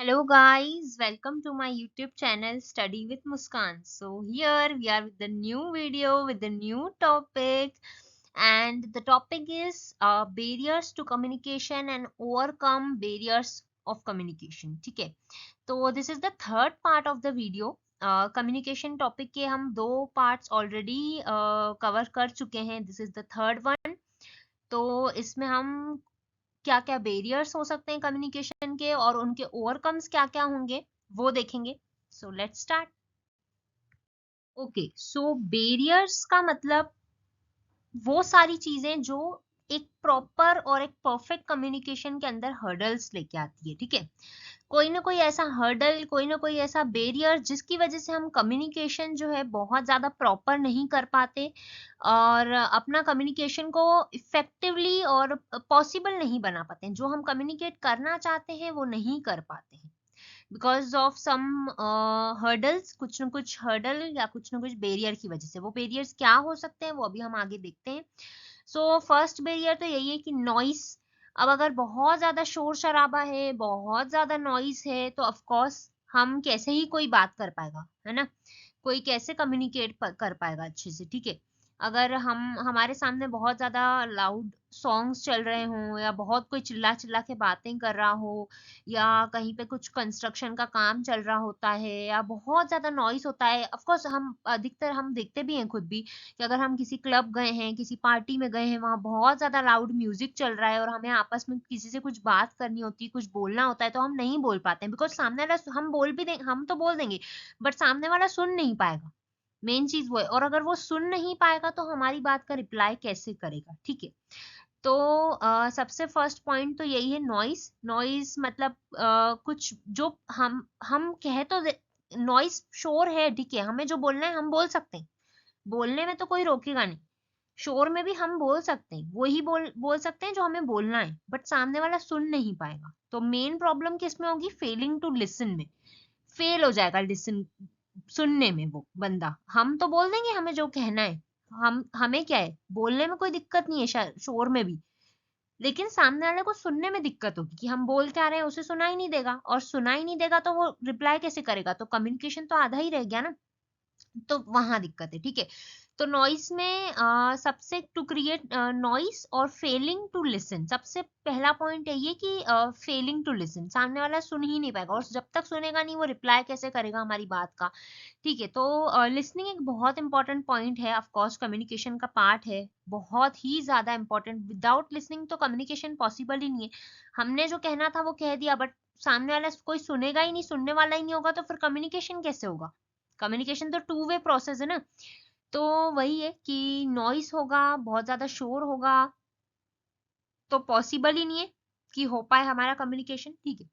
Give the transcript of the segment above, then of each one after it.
Hello guys, welcome to my YouTube channel Study with Muskan. So here we are with the new video with the new topic, and the topic is barriers to communication and overcome barriers of communication. ठीक है, तो this is the third part of the video. Communication topic के हम दो parts already cover कर चुके हैं. This is the third one. तो इसमें हम क्या क्या बेरियर्स हो सकते हैं कम्युनिकेशन के और उनके ओवरकम्स क्या क्या होंगे वो देखेंगे. So let's start. Okay, so barriers का मतलब वो सारी चीजें जो एक प्रॉपर और एक परफेक्ट कम्युनिकेशन के अंदर हर्डल्स लेके आती है. ठीक है, कोई ना कोई ऐसा हर्डल, कोई ना कोई ऐसा बेरियर जिसकी वजह से हम कम्युनिकेशन जो है बहुत ज्यादा प्रॉपर नहीं कर पाते और अपना कम्युनिकेशन को इफेक्टिवली और पॉसिबल नहीं बना पाते हैं. जो हम कम्युनिकेट करना चाहते हैं वो नहीं कर पाते हैं बिकॉज ऑफ सम हर्डल्स. कुछ न कुछ हर्डल या कुछ न कुछ बेरियर की वजह से. वो बेरियर्स क्या हो सकते हैं वो अभी हम आगे देखते हैं. सो फर्स्ट बेरियर तो यही है कि नॉइस. अब अगर बहुत ज्यादा शोर शराबा है, बहुत ज्यादा नॉइस है, तो ऑफ कोर्स हम कैसे ही कोई बात कर पाएगा, है ना. कोई कैसे कम्युनिकेट कर पाएगा अच्छे से. ठीक है, अगर हमारे सामने बहुत ज्यादा लाउड सॉन्ग्स चल रहे हों या बहुत कोई चिल्ला चिल्ला के बातें कर रहा हो या कहीं पे कुछ कंस्ट्रक्शन का काम चल रहा होता है या बहुत ज्यादा नॉइस होता है. ऑफ कोर्स हम अधिकतर हम देखते भी हैं खुद भी कि अगर हम किसी क्लब गए हैं, किसी पार्टी में गए हैं, वहां बहुत ज्यादा लाउड म्यूजिक चल रहा है और हमें आपस में किसी से कुछ बात करनी होती है, कुछ बोलना होता है, तो हम नहीं बोल पाते हैं बिकॉज सामने वाला, हम बोल भी देंगे, हम तो बोल देंगे बट सामने वाला सुन नहीं पाएगा. मेन चीज वो है. और अगर वो सुन नहीं पाएगा तो हमारी बात का रिप्लाई कैसे करेगा. ठीक है, तो सबसे फर्स्ट पॉइंट तो यही है, नॉइस. नॉइस मतलब कुछ जो हम कहे तो नॉइस शोर है. ठीक है, हमें जो बोलना है हम बोल सकते हैं, बोलने में तो कोई रोकेगा नहीं. शोर में भी हम बोल सकते हैं, वही बोल सकते हैं जो हमें बोलना है, बट सामने वाला सुन नहीं पाएगा. तो मेन प्रॉब्लम किस में होगी? फेलिंग टू लिसन में. फेल हो जाएगा लिसन, सुनने में वो बंदा. हम तो बोल देंगे हमें जो कहना है, हमें क्या है, बोलने में कोई दिक्कत नहीं है, शोर में भी. लेकिन सामने वाले को सुनने में दिक्कत होगी कि हम बोल क्या रहे हैं, उसे सुनाई नहीं देगा, और सुनाई नहीं देगा तो वो रिप्लाई कैसे करेगा, तो कम्युनिकेशन तो आधा ही रह गया ना. तो वहां दिक्कत है. ठीक है, तो नॉइस में सबसे टू क्रिएट नॉइस और फेलिंग टू लिसन, सबसे पहला पॉइंट यही है कि फेलिंग टू लिसन. सामने वाला सुन ही नहीं पाएगा और जब तक सुनेगा नहीं वो रिप्लाई कैसे करेगा हमारी बात का. ठीक है, तो लिसनिंग एक बहुत इंपॉर्टेंट पॉइंट है, ऑफ कोर्स कम्युनिकेशन का पार्ट है, बहुत ही ज्यादा इंपॉर्टेंट. विदाउट लिसनिंग तो कम्युनिकेशन पॉसिबल ही नहीं है. हमने जो कहना था वो कह दिया बट सामने वाला कोई सुनेगा ही नहीं, सुनने वाला ही नहीं होगा, तो फिर कम्युनिकेशन कैसे होगा? कम्युनिकेशन तो टू वे प्रोसेस है ना. तो वही है कि नॉइस होगा, बहुत ज्यादा शोर होगा, तो पॉसिबल ही नहीं है कि हो पाए हमारा कम्युनिकेशन. ठीक है,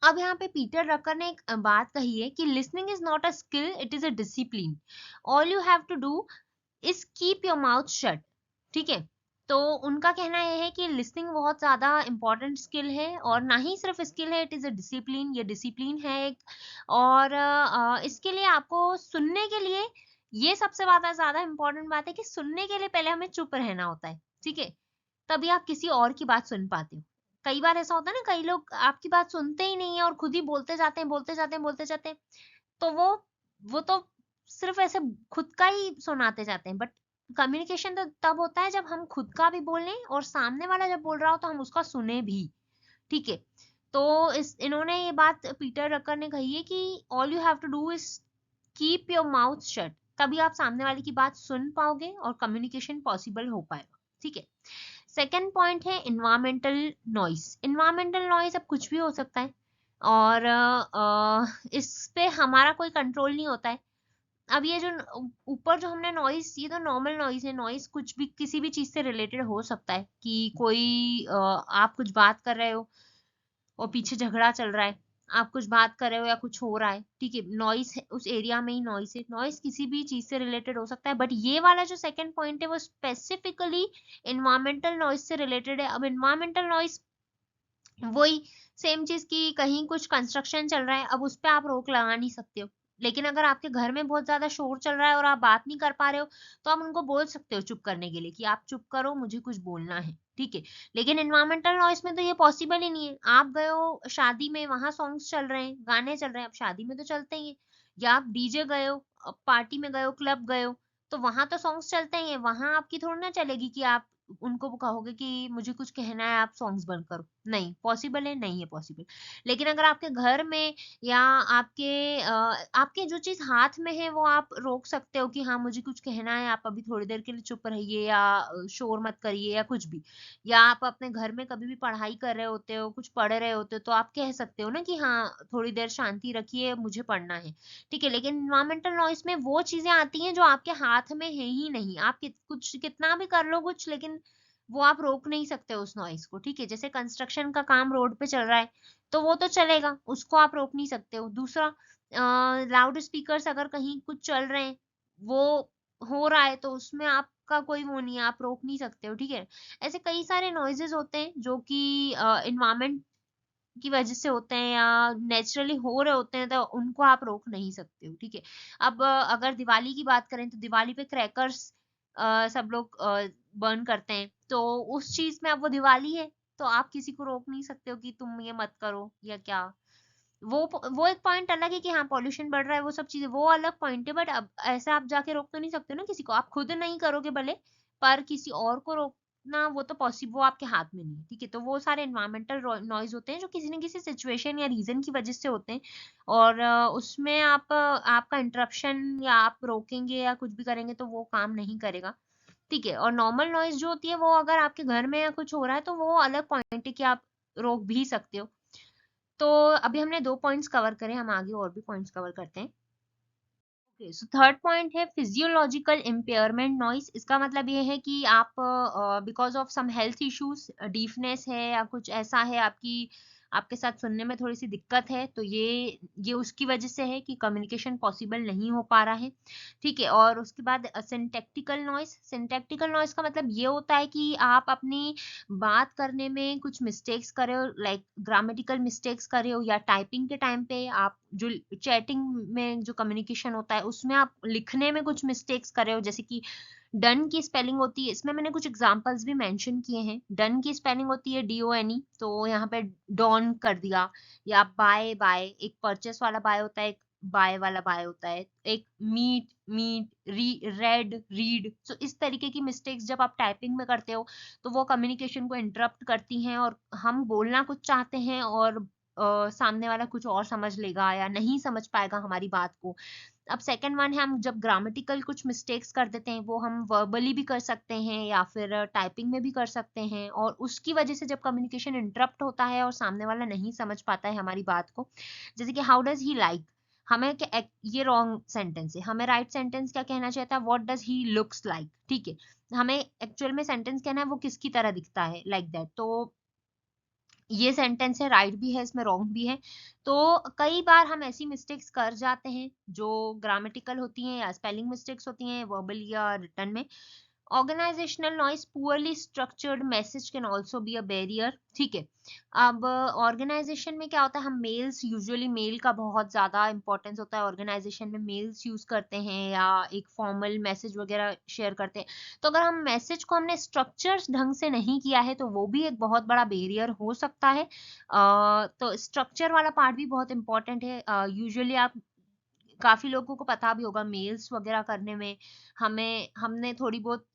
अब यहाँ पे पीटर रकर ने एक बात कही है कि listening is not a skill, it is a discipline. All you have to do is keep your mouth shut. ठीक है, तो उनका कहना यह है कि लिसनिंग बहुत ज्यादा इंपॉर्टेंट स्किल है, और ना ही सिर्फ स्किल है, इट इज अ डिसिप्लिन. ये डिसिप्लिन है एक. और इसके लिए आपको सुनने के लिए, ये सबसे ज्यादा ज्यादा इंपॉर्टेंट बात है कि सुनने के लिए पहले हमें चुप रहना होता है. ठीक है, तभी आप किसी और की बात सुन पाते हो. कई बार ऐसा होता है ना, कई लोग आपकी बात सुनते ही नहीं है और खुद ही बोलते जाते हैं, बोलते जाते हैं, बोलते जाते हैं. तो वो तो सिर्फ ऐसे खुद का ही सुनाते जाते हैं. बट कम्युनिकेशन तो तब होता है जब हम खुद का भी बोलें और सामने वाला जब बोल रहा हो तो हम उसका सुने भी. ठीक है, तो इन्होंने ये बात पीटर रकर ने कही है कि all you have to do is keep your mouth shut. तभी आप सामने वाले की बात सुन पाओगे और कम्युनिकेशन पॉसिबल हो पाएगा. ठीक है, सेकेंड पॉइंट है इन्वायरमेंटल नॉइस. इन्वायरमेंटल नॉइस अब कुछ भी हो सकता है और इस पे हमारा कोई कंट्रोल नहीं होता है. अब ये जो ऊपर जो हमने नॉइस, ये तो नॉर्मल नॉइस है. नॉइस कुछ भी, किसी भी चीज से रिलेटेड हो सकता है कि कोई आप कुछ बात कर रहे हो और पीछे झगड़ा चल रहा है, आप कुछ बात कर रहे हो या कुछ हो रहा है. ठीक है, नॉइस है, उस एरिया में ही नॉइस है. नॉइस किसी भी चीज से रिलेटेड हो सकता है, बट ये वाला जो सेकंड पॉइंट है वो स्पेसिफिकली इन्वायरमेंटल नॉइस से रिलेटेड है. अब इन्वायरमेंटल नॉइस वही सेम चीज की, कहीं कुछ कंस्ट्रक्शन चल रहा है, अब उस पर आप रोक लगा नहीं सकते हो. लेकिन अगर आपके घर में बहुत ज्यादा शोर चल रहा है और आप बात नहीं कर पा रहे हो, तो आप उनको बोल सकते हो चुप करने के लिए कि आप चुप करो, मुझे कुछ बोलना है, ठीक है। लेकिन एनवायरमेंटल नॉइस में तो ये पॉसिबल ही नहीं है। आप गए हो शादी में, वहां सॉन्ग्स चल रहे हैं, गाने चल रहे हैं, अब शादी में तो चलते ही है। या आप डीजे गए हो, पार्टी में गए हो, क्लब गए हो, तो वहां तो सॉन्ग्स चलते ही हैं, वहां आपकी थोड़ी ना चलेगी कि आप उनको कहोगे कि मुझे कुछ कहना है, आप सॉन्ग्स बंद करो। नहीं पॉसिबल है, नहीं है पॉसिबल। लेकिन अगर आपके घर में या आपके आपके जो चीज हाथ में है वो आप रोक सकते हो कि हाँ मुझे कुछ कहना है, आप अभी थोड़ी देर के लिए चुप रहिए, या शोर मत करिए, या कुछ भी। या आप अपने घर में कभी भी पढ़ाई कर रहे होते हो, कुछ पढ़ रहे होते हो, तो आप कह सकते हो ना कि हाँ थोड़ी देर शांति रखिए, मुझे पढ़ना है, ठीक है। लेकिन इन्वायरमेंटल नॉइस में वो चीजें आती हैं जो आपके हाथ में है ही नहीं। आप कुछ कितना भी कर लो कुछ, लेकिन वो आप रोक नहीं सकते उस नॉइस को, ठीक है। जैसे कंस्ट्रक्शन का काम रोड पे चल रहा है, तो वो तो चलेगा, उसको आप रोक नहीं सकते हो। दूसरा, लाउड स्पीकर्स अगर कहीं कुछ चल रहे हैं, वो हो रहा है, तो उसमें आपका कोई वो नहीं है, आप रोक नहीं सकते हो, ठीक है। ऐसे कई सारे नॉइजेस होते हैं जो कि इन्वायरमेंट की वजह से होते हैं या नेचुरली हो रहे होते हैं, तो उनको आप रोक नहीं सकते हो, ठीक है। अब अगर दिवाली की बात करें, तो दिवाली पे क्रैकर्स सब लोग बर्न करते हैं, तो उस चीज में अब वो दिवाली है, तो आप किसी को रोक नहीं सकते हो कि तुम ये मत करो या क्या। वो एक पॉइंट अलग है कि हाँ पॉल्यूशन बढ़ रहा है, वो सब चीजें वो अलग पॉइंट है, बट अब ऐसा आप जाके रोक तो नहीं सकते ना किसी को। आप खुद नहीं करोगे भले, पर किसी और को रोकना वो तो पॉसिबल, वो आपके हाथ में नहीं है, ठीक है। तो वो सारे एनवायरमेंटल नॉइज होते हैं जो किसी न किसी सिचुएशन या रीजन की वजह से होते हैं, और उसमें आपका इंटरप्शन या आप रोकेंगे या कुछ भी करेंगे तो वो काम नहीं करेगा, ठीक है। और नॉर्मल नॉइज जो होती है वो अगर आपके घर में या कुछ हो रहा है, तो वो अलग पॉइंट है कि आप रोक भी सकते हो। तो अभी हमने 2 पॉइंट्स कवर करे, हम आगे और भी पॉइंट्स कवर करते हैं। ओके, सो थर्ड पॉइंट है फिजियोलॉजिकल इम्पेयरमेंट नॉइस। इसका मतलब ये है कि आप because of some health issues, deafness है या कुछ ऐसा है, आपके साथ सुनने में थोड़ी सी दिक्कत है, तो ये उसकी वजह से है कि कम्युनिकेशन पॉसिबल नहीं हो पा रहा है, ठीक है। और उसके बाद सिंटैक्टिकल नॉइस। सिंटैक्टिकल नॉइस का मतलब ये होता है कि आप अपनी बात करने में कुछ मिस्टेक्स करे हो, लाइक ग्रामेटिकल मिस्टेक्स करे हो, या टाइपिंग के टाइम पे आप जो चैटिंग में जो कम्युनिकेशन होता है उसमें आप लिखने में कुछ मिस्टेक्स करे हो, जैसे कि डन की स्पेलिंग होती है, इसमें मैंने कुछ एग्जांपल्स भी मेंशन किए हैं। डन की स्पेलिंग होती है DONE, तो यहाँ पे डॉन कर दिया। या बाय, बाय एक परचेस वाला बाय होता है, एक बाय वाला बाय होता है, एक मीट, मीट, रेड, रीड। सो इस तरीके की मिस्टेक्स जब आप टाइपिंग में करते हो, तो वो कम्युनिकेशन को इंटरप्ट करती हैं, और हम बोलना कुछ चाहते हैं और सामने वाला कुछ और समझ लेगा या नहीं समझ पाएगा हमारी बात को। अब सेकंड वन है, हम जब ग्रामेटिकल कुछ मिस्टेक्स कर देते हैं, वो हम वर्बली भी कर सकते हैं या फिर टाइपिंग में भी कर सकते हैं, और उसकी वजह से जब कम्युनिकेशन इंटरप्ट होता है और सामने वाला नहीं समझ पाता है हमारी बात को। जैसे कि हाउ डज ही लाइक, हमें ये रॉन्ग सेंटेंस है, हमें राइट सेंटेंस क्या कहना चाहिए था, what does he looks like, ठीक है। हमें एक्चुअल में सेंटेंस कहना है वो किसकी तरह दिखता है, लाइक दैट। तो ये सेंटेंस है, राइट भी है इसमें, रॉन्ग भी है। तो कई बार हम ऐसी मिस्टेक्स कर जाते हैं जो ग्रामेटिकल होती हैं या स्पेलिंग मिस्टेक्स होती हैं, वर्बल या रिटर्न में। Organizational noise, poorly structured message can also be a barrier, ठीक है। अब ऑर्गेनाइजेशन में क्या होता है, हम मेल्स, यूजुअली मेल का बहुत ज्यादा इंपॉर्टेंस होता है ऑर्गेनाइजेशन में, मेल्स यूज करते हैं या एक फॉर्मल मैसेज वगैरह शेयर करते हैं। तो अगर हम मैसेज को हमने स्ट्रक्चर्स ढंग से नहीं किया है, तो वो भी एक बहुत बड़ा बैरियर हो सकता है। तो स्ट्रक्चर वाला पार्ट भी बहुत इंपॉर्टेंट है। यूजुअली आप काफी लोगों को पता भी होगा, मेल्स वगैरह करने में हमने थोड़ी बहुत,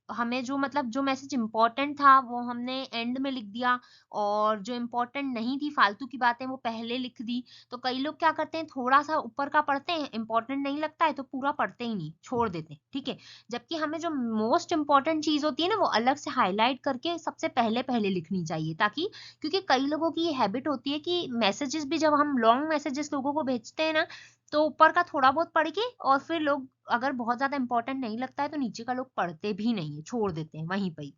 हमें जो मतलब जो मैसेज इंपॉर्टेंट था वो हमने एंड में लिख दिया, और जो इंपॉर्टेंट नहीं थी, फालतू की बातें, वो पहले लिख दी। तो कई लोग क्या करते हैं, थोड़ा सा ऊपर का पढ़ते हैं, इंपॉर्टेंट नहीं लगता है तो पूरा पढ़ते ही नहीं, छोड़ देते हैं, ठीक है। जबकि हमें जो मोस्ट इंपॉर्टेंट चीज होती है ना, वो अलग से हाईलाइट करके सबसे पहले पहले लिखनी चाहिए, ताकि, क्योंकि कई लोगों की ये हैबिट होती है कि मैसेजेस भी, जब हम लॉन्ग मैसेजेस लोगों को भेजते हैं ना, तो ऊपर का थोड़ा बहुत पढ़ के, और फिर लोग अगर बहुत ज्यादा इंपॉर्टेंट नहीं लगता है तो नीचे का लोग पढ़ते भी नहीं है, छोड़ देते हैं वहीं पर ही,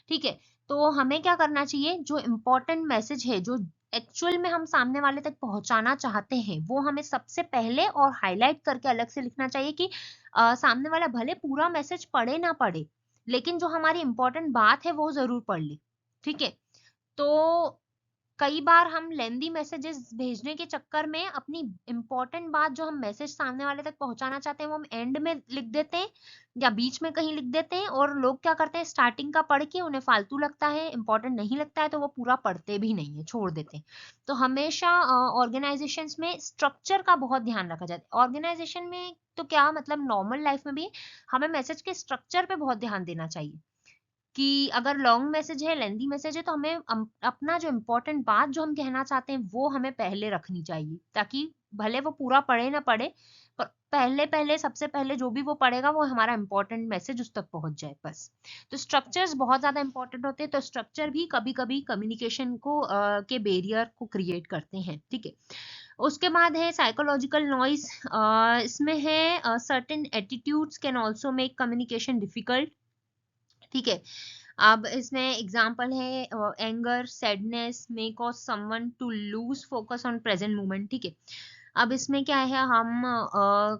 ठीक है। तो हमें क्या करना चाहिए, जो इम्पोर्टेंट मैसेज है, जो एक्चुअल में हम सामने वाले तक पहुंचाना चाहते हैं, वो हमें सबसे पहले और हाईलाइट करके अलग से लिखना चाहिए कि सामने वाला भले पूरा मैसेज पढ़े ना पढ़े, लेकिन जो हमारी इंपॉर्टेंट बात है वो जरूर पढ़ ले, ठीक है। तो कई बार हम लेंदी मैसेजेस भेजने के चक्कर में अपनी इंपॉर्टेंट बात जो हम मैसेज सामने वाले तक पहुंचाना चाहते हैं वो हम एंड में लिख देते हैं या बीच में कहीं लिख देते हैं, और लोग क्या करते हैं स्टार्टिंग का पढ़ के उन्हें फालतू लगता है, इंपॉर्टेंट नहीं लगता है, तो वो पूरा पढ़ते भी नहीं है, छोड़ देते हैं। तो हमेशा ऑर्गेनाइजेशंस में स्ट्रक्चर का बहुत ध्यान रखा जाता है। ऑर्गेनाइजेशन में तो क्या, मतलब नॉर्मल लाइफ में भी हमें मैसेज के स्ट्रक्चर पे बहुत ध्यान देना चाहिए कि अगर लॉन्ग मैसेज है, लेंदी मैसेज है, तो हमें अपना जो इम्पोर्टेंट बात जो हम कहना चाहते हैं वो हमें पहले रखनी चाहिए, ताकि भले वो पूरा पढ़े ना पढ़े, पर पहले पहले सबसे पहले जो भी वो पढ़ेगा वो हमारा इंपॉर्टेंट मैसेज उस तक पहुंच जाए बस। तो स्ट्रक्चर्स बहुत ज्यादा इंपॉर्टेंट होते हैं, तो स्ट्रक्चर भी कभी कभी कम्युनिकेशन को के बैरियर को क्रिएट करते हैं, ठीक है। उसके बाद है साइकोलॉजिकल नॉइस। इसमें है certain attitudes can also make communication difficult, ठीक है। अब इसमें एग्जाम्पल है anger, sadness may cause someone to lose focus on present moment, ठीक है। अब इसमें क्या है, हम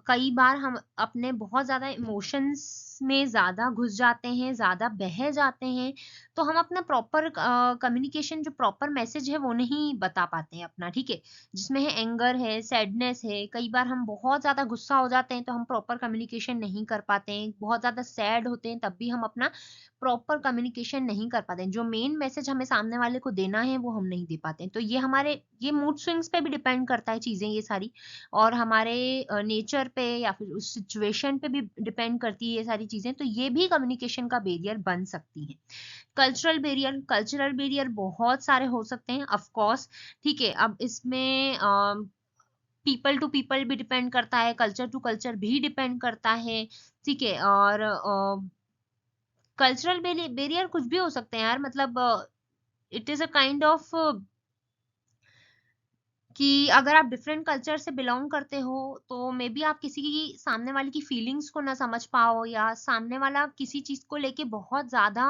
कई बार हम अपने बहुत ज्यादा इमोशंस में ज्यादा घुस जाते हैं, ज्यादा बह जाते हैं, तो हम अपना प्रॉपर कम्युनिकेशन जो प्रॉपर मैसेज है वो नहीं बता पाते हैं अपना, ठीक है। जिसमें है एंगर है, सैडनेस है, कई बार हम बहुत ज्यादा गुस्सा हो जाते हैं तो हम प्रॉपर कम्युनिकेशन नहीं कर पाते हैं, बहुत ज्यादा सैड होते हैं तब भी हम अपना प्रॉपर कम्युनिकेशन नहीं कर पाते हैं, जो मेन मैसेज हमें सामने वाले को देना है वो हम नहीं दे पाते हैं। तो ये हमारे ये मूड स्विंग्स पे भी डिपेंड करता है चीजें ये सारी, और हमारे नेचर पे या फिर उस सिचुएशन पे भी डिपेंड करती है ये सारी चीजें, तो ये भी कम्युनिकेशन का बैरियर बन सकती है। कल्चरल बैरियर बहुत सारे हो सकते हैं ऑफ कोर्स, ठीक है। अब इसमें पीपल टू पीपल भी डिपेंड करता है, कल्चर टू कल्चर भी डिपेंड करता है, ठीक है। और कल्चरल बैरियर कुछ भी हो सकते हैं यार, मतलब it is a kind of कि अगर आप डिफरेंट कल्चर से बिलोंग करते हो तो मे बी आप किसी की सामने वाले की फीलिंग्स को ना समझ पाओ, या सामने वाला किसी चीज को लेके बहुत ज्यादा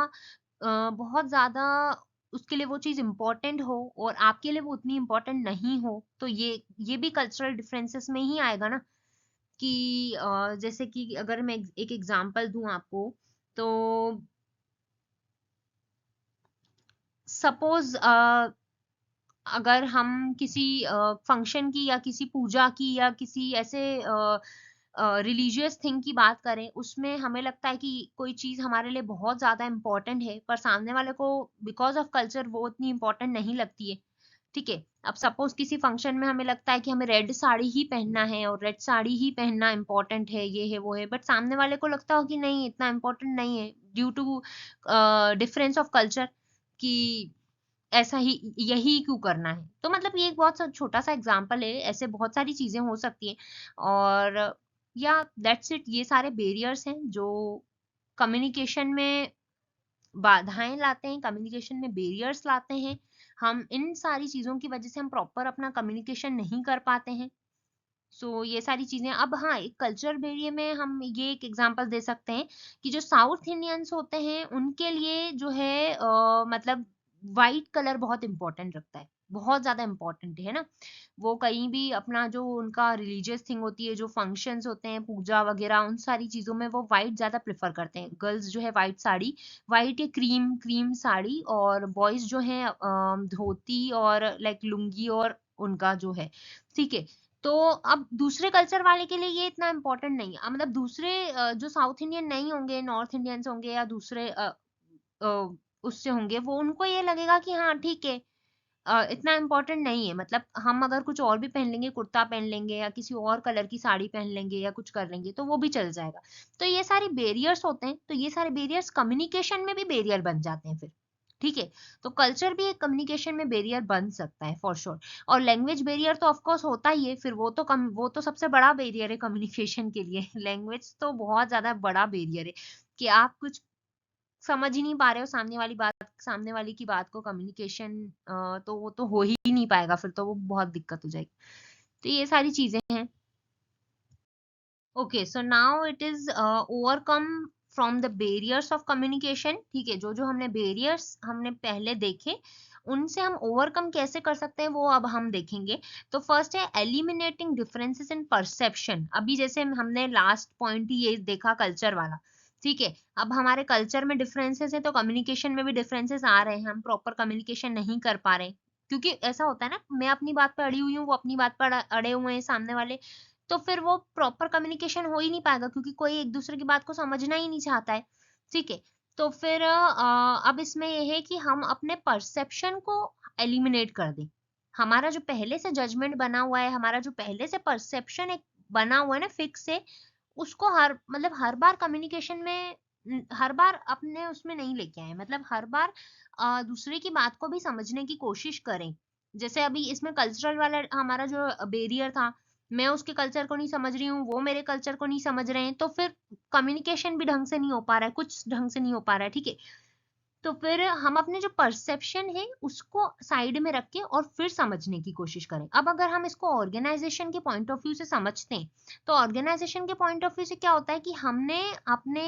उसके लिए वो चीज इम्पोर्टेंट हो और आपके लिए वो उतनी इम्पोर्टेंट नहीं हो, तो ये भी कल्चरल डिफरेंसेस में ही आएगा ना। कि जैसे कि अगर मैं एक एग्जांपल दूं आपको, तो सपोज अगर हम किसी फंक्शन की या किसी पूजा की या किसी ऐसे रिलीजियस थिंग की बात करें, उसमें हमें लगता है कि कोई चीज हमारे लिए बहुत ज्यादा इंपॉर्टेंट है, पर सामने वाले को बिकॉज ऑफ कल्चर वो उतनी इंपॉर्टेंट नहीं लगती है, ठीक है। अब सपोज किसी फंक्शन में हमें लगता है कि हमें रेड साड़ी ही पहनना है और रेड साड़ी ही पहनना इंपॉर्टेंट है, ये है वो है, बट सामने वाले को लगता हो कि नहीं इतना इंपॉर्टेंट नहीं है due to difference of culture, कि ऐसा ही यही क्यों करना है। तो मतलब ये एक बहुत छोटा सा एग्जांपल है, ऐसे बहुत सारी चीजें हो सकती हैं। और या दैट्स इट, ये सारे बैरियर्स हैं जो कम्युनिकेशन में बाधाएं लाते हैं, कम्युनिकेशन में बैरियर्स लाते हैं। हम इन सारी चीजों की वजह से हम प्रॉपर अपना कम्युनिकेशन नहीं कर पाते हैं। सो ये सारी चीजें। अब हाँ, एक कल्चर बैरियर में हम ये एक एग्जांपल दे सकते हैं कि जो साउथ इंडियंस होते हैं उनके लिए जो है मतलब वाइट कलर बहुत इंपॉर्टेंट रखता है, बहुत ज्यादा इंपॉर्टेंट है ना। वो कहीं भी अपना जो उनका रिलीजियस थिंग होती है, जो फंक्शंस होते हैं, पूजा वगैरह, उन सारी चीजों में वो वाइट ज्यादा प्रेफर करते हैं। गर्ल्स जो है वाइट साड़ी, वाइट या क्रीम क्रीम साड़ी, और बॉयज जो है धोती और लाइक लुंगी और उनका जो है, ठीक है। तो अब दूसरे कल्चर वाले के लिए ये इतना इम्पोर्टेंट नहीं है। मतलब दूसरे जो साउथ इंडियन नहीं होंगे, नॉर्थ इंडियंस होंगे या दूसरे उससे होंगे, वो उनको ये लगेगा कि हाँ ठीक है, इतना इम्पोर्टेंट नहीं है। मतलब हम अगर कुछ और भी पहन लेंगे, कुर्ता पहन लेंगे या किसी और कलर की साड़ी पहन लेंगे या कुछ कर लेंगे, तो वो भी चल जाएगा। तो ये सारे बैरियर्स होते हैं, तो ये सारे बैरियर्स कम्युनिकेशन में भी बैरियर बन जाते हैं फिर, ठीक है। तो कल्चर भी एक कम्युनिकेशन में बैरियर बन सकता है फॉर श्योर। और लैंग्वेज बैरियर तो ऑफ कोर्स होता ही है, फिर वो तो सबसे बड़ा बैरियर है कम्युनिकेशन के लिए। लैंग्वेज तो बहुत ज्यादा बड़ा बैरियर है कि आप कुछ समझ ही नहीं पा रहे हो सामने वाली की बात को, कम्युनिकेशन तो वो तो हो ही नहीं पाएगा, फिर तो वो बहुत दिक्कत हो जाएगी। तो ये सारी चीजें हैं। Okay, so now it is overcome from the barriers of communication, ठीक है। जो जो हमने बैरियर्स हमने पहले देखे, उनसे हम ओवरकम कैसे कर सकते हैं वो अब हम देखेंगे। तो फर्स्ट है एलिमिनेटिंग डिफरेंसेस इन परसेप्शन। अभी जैसे हमने लास्ट पॉइंट ही ये देखा कल्चर वाला, ठीक है। अब हमारे कल्चर में डिफरेंसेस है तो कम्युनिकेशन में भी डिफरेंसेस आ रहे हैं, हम प्रॉपर कम्युनिकेशन नहीं कर पा रहे हैं, क्योंकि ऐसा होता है ना, मैं अपनी बात पे अड़ी हुई हूँ, वो अपनी बात पर अड़े हुए हैं सामने वाले, तो फिर वो प्रॉपर कम्युनिकेशन हो ही नहीं पाएगा, क्योंकि कोई एक दूसरे की बात को समझना ही नहीं चाहता है। ठीक है, तो फिर अब इसमें ये है कि हम अपने परसेप्शन को एलिमिनेट कर दें। हमारा जो पहले से जजमेंट बना हुआ है, हमारा जो पहले से परसेप्शन एक बना हुआ है ना फिक्स है, उसको हर बार कम्युनिकेशन में हर बार अपने उसमें नहीं लेके आए, मतलब हर बार दूसरे की बात को भी समझने की कोशिश करें। जैसे अभी इसमें कल्चरल वाला हमारा जो बैरियर था, मैं उसके कल्चर को नहीं समझ रही हूँ, वो मेरे कल्चर को नहीं समझ रहे हैं, तो फिर कम्युनिकेशन भी ढंग से नहीं हो पा रहा है, कुछ ढंग से नहीं हो पा रहा है। ठीक है, तो फिर हम अपने जो परसेप्शन है उसको साइड में रख के और फिर समझने की कोशिश करें। अब अगर हम इसको ऑर्गेनाइजेशन के पॉइंट ऑफ व्यू से समझते हैं, तो ऑर्गेनाइजेशन के पॉइंट ऑफ व्यू से क्या होता है कि हमने अपने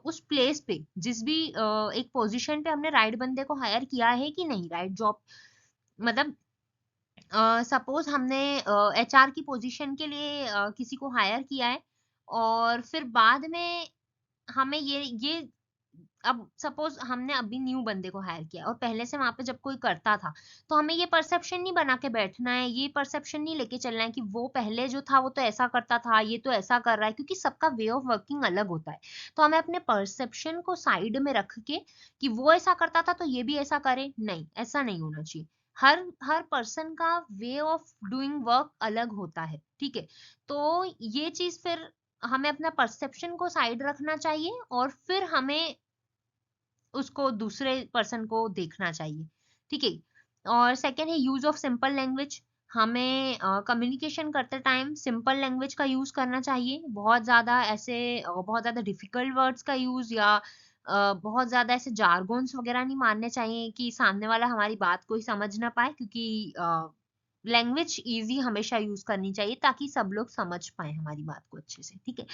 उस प्लेस पे, जिस भी एक पोजीशन पे हमने राइट बंदे को हायर किया है कि नहीं, राइट जॉब, मतलब सपोज हमने एचआर की पोजीशन के लिए किसी को हायर किया है, और फिर बाद में हमें ये अब सपोज हमने अभी न्यू बंदे को हायर किया और पहले से वहां पे जब कोई करता था, तो हमें ये परसेप्शन नहीं बना के बैठना है, ये परसेप्शन नहीं लेके चलना है कि वो पहले जो था वो तो ऐसा करता था, ये तो ऐसा कर रहा है, क्योंकि सबका वे ऑफ वर्किंग अलग होता है। तो हमें अपने परसेप्शन को साइड में रख के कि वो ऐसा करता था तो ये भी ऐसा करे, नहीं, ऐसा नहीं होना चाहिए। हर हर पर्सन का वे ऑफ डूइंग वर्क अलग होता है। ठीक है, तो ये चीज फिर हमें अपना परसेप्शन को साइड रखना चाहिए और फिर हमें उसको दूसरे पर्सन को देखना चाहिए। ठीक है, और सेकेंड है यूज ऑफ सिंपल लैंग्वेज। हमें कम्युनिकेशन करते टाइम सिंपल लैंग्वेज का यूज करना चाहिए, बहुत ज्यादा ऐसे बहुत ज्यादा डिफिकल्ट वर्ड्स का यूज या बहुत ज्यादा ऐसे जार्गोन्स वगैरह नहीं मारने चाहिए कि सामने वाला हमारी बात को ही समझ ना पाए, क्योंकि लैंग्वेज इजी हमेशा यूज करनी चाहिए ताकि सब लोग समझ पाए हमारी बात को अच्छे से। ठीक है,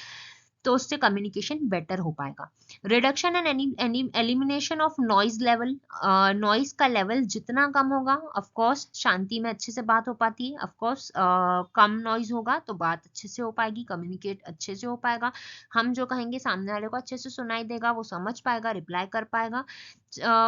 तो उससे कम्युनिकेशन बेटर हो पाएगा। Reduction and elimination of noise level. Noise का लेवल जितना कम होगा, ऑफ कोर्स शांति में अच्छे से बात हो पाती है, ऑफ कोर्स कम नॉइज होगा तो बात अच्छे से हो पाएगी, कम्युनिकेट अच्छे से हो पाएगा, हम जो कहेंगे सामने वाले को अच्छे से सुनाई देगा, वो समझ पाएगा, रिप्लाई कर पाएगा।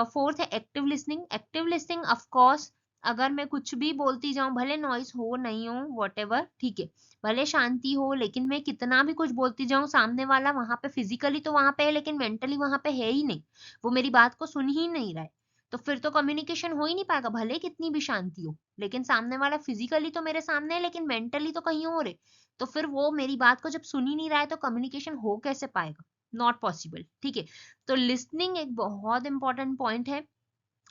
फोर्थ है active listening. Active listening of course, अगर मैं कुछ भी बोलती जाऊं, भले नॉइज हो नहीं हो, वॉटेवर, ठीक है, भले शांति हो, लेकिन मैं कितना भी कुछ बोलती जाऊं, सामने वाला वहां पे फिजिकली तो वहां पे है लेकिन मेंटली वहां पे है ही नहीं, वो मेरी बात को सुन ही नहीं रहा है, तो फिर तो कम्युनिकेशन हो ही नहीं पाएगा, भले कितनी भी शांति हो, लेकिन सामने वाला फिजिकली तो मेरे सामने है लेकिन मेंटली तो कहीं और है, तो फिर वो मेरी बात को जब सुन ही नहीं रहा है तो कम्युनिकेशन हो कैसे पाएगा? Not possible. ठीक है, तो लिसनिंग एक बहुत इंपॉर्टेंट पॉइंट है,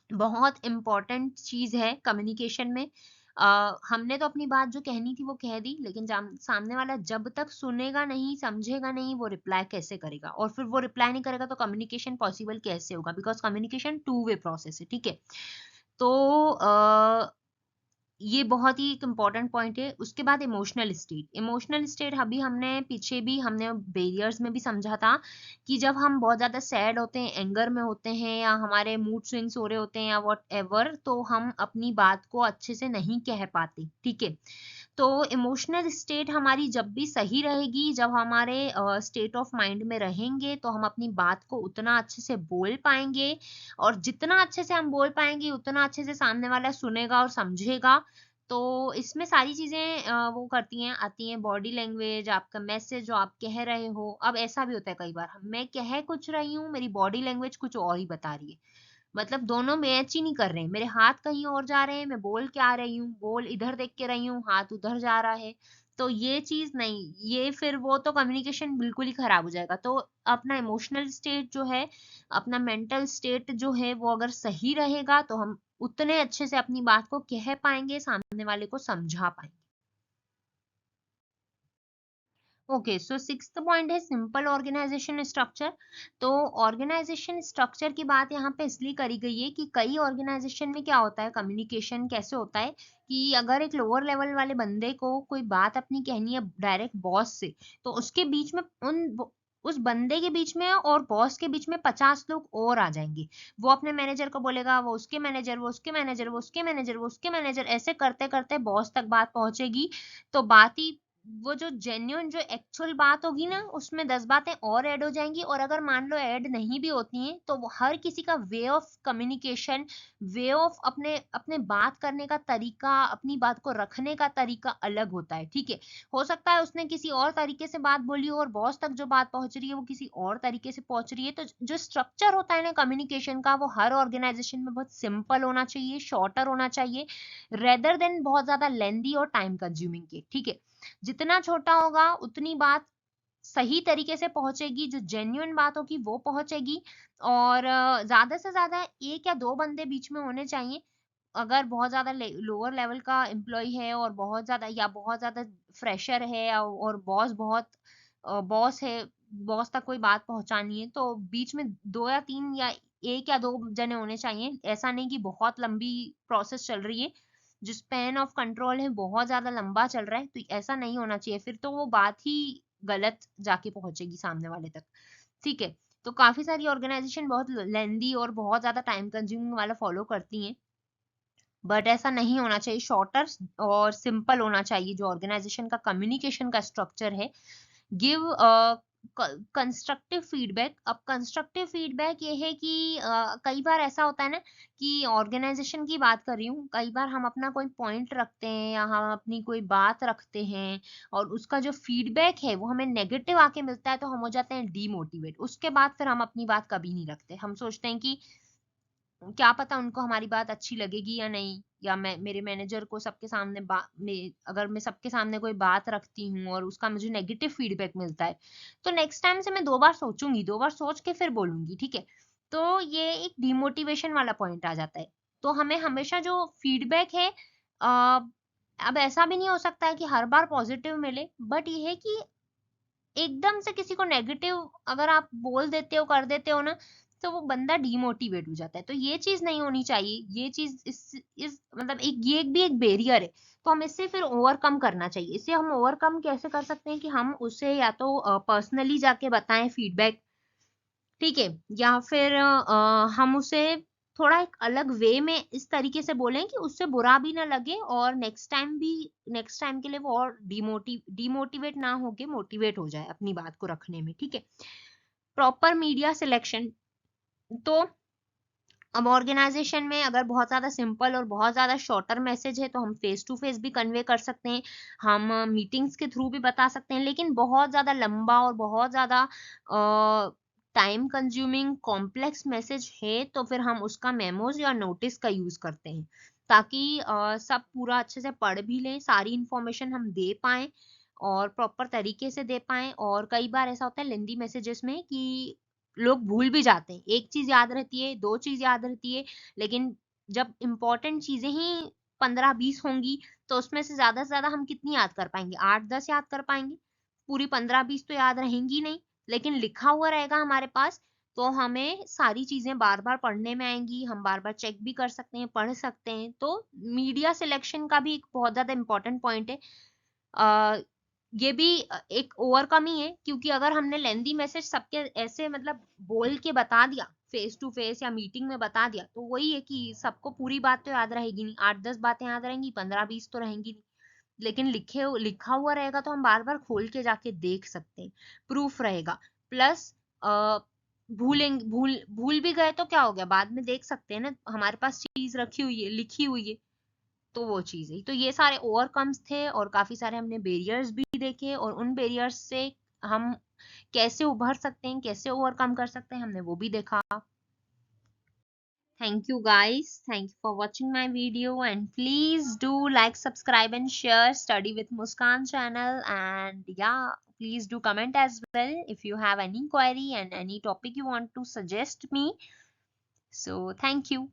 बहुत इंपॉर्टेंट चीज है कम्युनिकेशन में। हमने तो अपनी बात जो कहनी थी वो कह दी, लेकिन सामने वाला जब तक सुनेगा नहीं, समझेगा नहीं, वो रिप्लाई कैसे करेगा? और फिर वो रिप्लाई नहीं करेगा तो कम्युनिकेशन पॉसिबल कैसे होगा? Because communication two way process है। ठीक है, तो ये बहुत ही एक इम्पॉर्टेंट पॉइंट है। उसके बाद इमोशनल स्टेट। इमोशनल स्टेट अभी हमने पीछे भी हमने बैरियर्स में भी समझा था कि जब हम बहुत ज्यादा सैड होते हैं, एंगर में होते हैं, या हमारे मूड स्विंग्स हो रहे होते हैं या वॉट एवर, तो हम अपनी बात को अच्छे से नहीं कह पाते। ठीक है, तो इमोशनल स्टेट हमारी जब भी सही रहेगी, जब हमारे स्टेट ऑफ माइंड में रहेंगे, तो हम अपनी बात को उतना अच्छे से बोल पाएंगे, और जितना अच्छे से हम बोल पाएंगे उतना अच्छे से सामने वाला सुनेगा और समझेगा। तो इसमें सारी चीजें वो करती हैं, आती हैं, बॉडी लैंग्वेज, आपका मैसेज जो आप कह रहे हो। अब ऐसा भी होता है कई बार मैं कह कुछ रही हूँ, मेरी बॉडी लैंग्वेज कुछ और ही बता रही है, मतलब दोनों मैच ही नहीं कर रहे हैं, मेरे हाथ कहीं और जा रहे हैं, मैं बोल क्या रही हूँ, बोल इधर देख के रही हूँ, हाथ उधर जा रहा है, तो ये चीज नहीं, ये फिर वो तो कम्युनिकेशन बिल्कुल ही खराब हो जाएगा। तो अपना इमोशनल स्टेट जो है, अपना मेंटल स्टेट जो है, वो अगर सही रहेगा तो हम उतने अच्छे से अपनी बात को कह पाएंगे, सामने वाले को समझा पाएंगे। ओके, सो सिक्स्थ पॉइंट है सिंपल ऑर्गेनाइजेशन स्ट्रक्चर। तो ऑर्गेनाइजेशन स्ट्रक्चर की बात यहाँ पे इसलिए करी गई है कि कई ऑर्गेनाइजेशन में क्या होता है, कम्युनिकेशन कैसे होता है कि अगर एक लोअर लेवल वाले बंदे को कोई बात अपनी कहनी है डायरेक्ट बॉस से, तो उसके बीच में उस बंदे के बीच में और बॉस के बीच में 50 लोग और आ जाएंगे। वो अपने मैनेजर को बोलेगा, वो उसके मैनेजर, वो उसके मैनेजर, वो उसके मैनेजर, वो उसके मैनेजर, ऐसे करते करते बॉस तक बात पहुंचेगी, तो बात ही वो जो जेन्युइन जो एक्चुअल बात होगी ना उसमें 10 बातें और ऐड हो जाएंगी, और अगर मान लो ऐड नहीं भी होती हैं तो वो हर किसी का way of communication, way of अपने अपने बात करने का तरीका, अपनी बात को रखने का तरीका अलग होता है, ठीक है। हो सकता है उसने किसी और तरीके से बात बोली हो और बॉस तक जो बात पहुंच रही है वो किसी और तरीके से पहुंच रही है। तो जो स्ट्रक्चर होता है ना कम्युनिकेशन का, वो हर ऑर्गेनाइजेशन में बहुत सिंपल होना चाहिए, शॉर्टर होना चाहिए, रेदर देन बहुत ज्यादा लेंदी और टाइम कंज्यूमिंग के, ठीक है। जितना छोटा होगा उतनी बात सही तरीके से पहुंचेगी, जो जेन्युइन बात होगी वो पहुंचेगी। और ज्यादा से ज्यादा एक या दो बंदे बीच में होने चाहिए। अगर बहुत ज्यादा लोअर लेवल का एम्प्लॉय है और बहुत ज्यादा या बहुत ज्यादा फ्रेशर है और बॉस बहुत बॉस है, बॉस तक कोई बात पहुंचानी है, तो बीच में दो या तीन या एक या दो जने होने चाहिए। ऐसा नहीं कि बहुत लंबी प्रोसेस चल रही है, जो स्पैन ऑफ कंट्रोल है बहुत ज्यादा लंबा चल रहा है, तो ऐसा नहीं होना चाहिए, फिर तो वो बात ही गलत जाके पहुंचेगी सामने वाले तक, ठीक है। तो काफी सारी ऑर्गेनाइजेशन बहुत लेंदी और बहुत ज्यादा टाइम कंज्यूमिंग वाला फॉलो करती हैं, बट ऐसा नहीं होना चाहिए, शॉर्टर और सिंपल होना चाहिए जो ऑर्गेनाइजेशन का कम्युनिकेशन का स्ट्रक्चर है। Give constructive feedback. अब कंस्ट्रक्टिव फीडबैक ये है कि कई बार ऐसा होता है ना कि ऑर्गेनाइजेशन की बात कर रही हूँ, कई बार हम अपना कोई पॉइंट रखते हैं या हम अपनी कोई बात रखते हैं और उसका जो फीडबैक है वो हमें नेगेटिव आके मिलता है, तो हम हो जाते हैं डीमोटिवेट। उसके बाद फिर हम अपनी बात कभी नहीं रखते, हम सोचते हैं कि क्या पता उनको हमारी बात अच्छी लगेगी या नहीं, या मैं मेरे मैनेजर को सबके सामने अगर मैं सबके सामने कोई बात रखती हूँ और उसका मुझे नेगेटिव फीडबैक मिलता है, तो नेक्स्ट टाइम से मैं दो बार सोचूंगी, दो बार सोच के फिर बोलूंगी, ठीक है। तो ये एक डिमोटिवेशन वाला पॉइंट आ जाता है। तो हमें हमेशा जो फीडबैक है, अब ऐसा भी नहीं हो सकता है कि हर बार पॉजिटिव मिले, बट ये है कि एकदम से किसी को नेगेटिव अगर आप बोल देते हो, कर देते हो ना, तो वो बंदा डीमोटिवेट हो जाता है। तो ये चीज नहीं होनी चाहिए, ये चीज इस मतलब एक ये एक भी एक बैरियर है, तो हम इससे फिर ओवरकम करना चाहिए। इससे हम ओवरकम कैसे कर सकते हैं कि हम उसे या तो पर्सनली जाके बताएं फीडबैक, ठीक है, या फिर हम उसे थोड़ा एक अलग वे में इस तरीके से बोलें कि उससे बुरा भी ना लगे और नेक्स्ट टाइम के लिए वो और डिमोटिवेट ना होके मोटिवेट हो जाए अपनी बात को रखने में, ठीक है। Proper media selection. तो अब ऑर्गेनाइजेशन में अगर बहुत ज्यादा सिंपल और बहुत ज्यादा शॉर्टर मैसेज है तो हम फेस टू फेस भी कन्वे कर सकते हैं, हम मीटिंग्स के थ्रू भी बता सकते हैं। लेकिन बहुत ज्यादा लंबा और बहुत ज्यादा टाइम कंज्यूमिंग कॉम्प्लेक्स मैसेज है तो फिर हम उसका मेमोज या नोटिस का यूज करते हैं, ताकि सब पूरा अच्छे से पढ़ भी लें, सारी इंफॉर्मेशन हम दे पाएं और प्रॉपर तरीके से दे पाएं। और कई बार ऐसा होता है लेंदी मैसेजेस में कि लोग भूल भी जाते हैं, एक चीज याद रहती है, दो चीज याद रहती है, लेकिन जब इंपॉर्टेंट चीजें ही 15-20 होंगी तो उसमें से ज्यादा हम कितनी याद कर पाएंगे, 8-10 याद कर पाएंगे, पूरी 15-20 तो याद रहेंगी नहीं। लेकिन लिखा हुआ रहेगा हमारे पास, तो हमें सारी चीजें बार बार पढ़ने में आएंगी, हम बार बार चेक भी कर सकते हैं, पढ़ सकते हैं। तो मीडिया सिलेक्शन का भी एक बहुत ज्यादा इंपॉर्टेंट पॉइंट है। ये भी एक ओवरकम ही है, क्योंकि अगर हमने लेंदी मैसेज सबके ऐसे मतलब बोल के बता दिया फेस टू फेस या मीटिंग में बता दिया, तो वही है कि सबको पूरी बात तो याद रहेगी नहीं, 8-10 बातें याद रहेंगी, 15-20 तो रहेंगी नहीं। लेकिन लिखा हुआ रहेगा तो हम बार बार खोल के जाके देख सकते हैं, प्रूफ रहेगा। प्लस भूल भी गए तो क्या हो गया, बाद में देख सकते हैं ना, हमारे पास चीज रखी हुई है, लिखी हुई है। तो वो चीज है, तो ये सारे ओवरकम्स थे और काफी सारे हमने बैरियर्स भी देखे, और उन बैरियर्स से हम कैसे उभर सकते हैं, कैसे ओवरकम कर सकते हैं, हमने वो भी देखा। Thank you guys. Thank you for watching my video, and please do like, subscribe and share Study with Muskan channel. And yeah, please do comment as well if you have any query and any topic you want to suggest me. So thank you.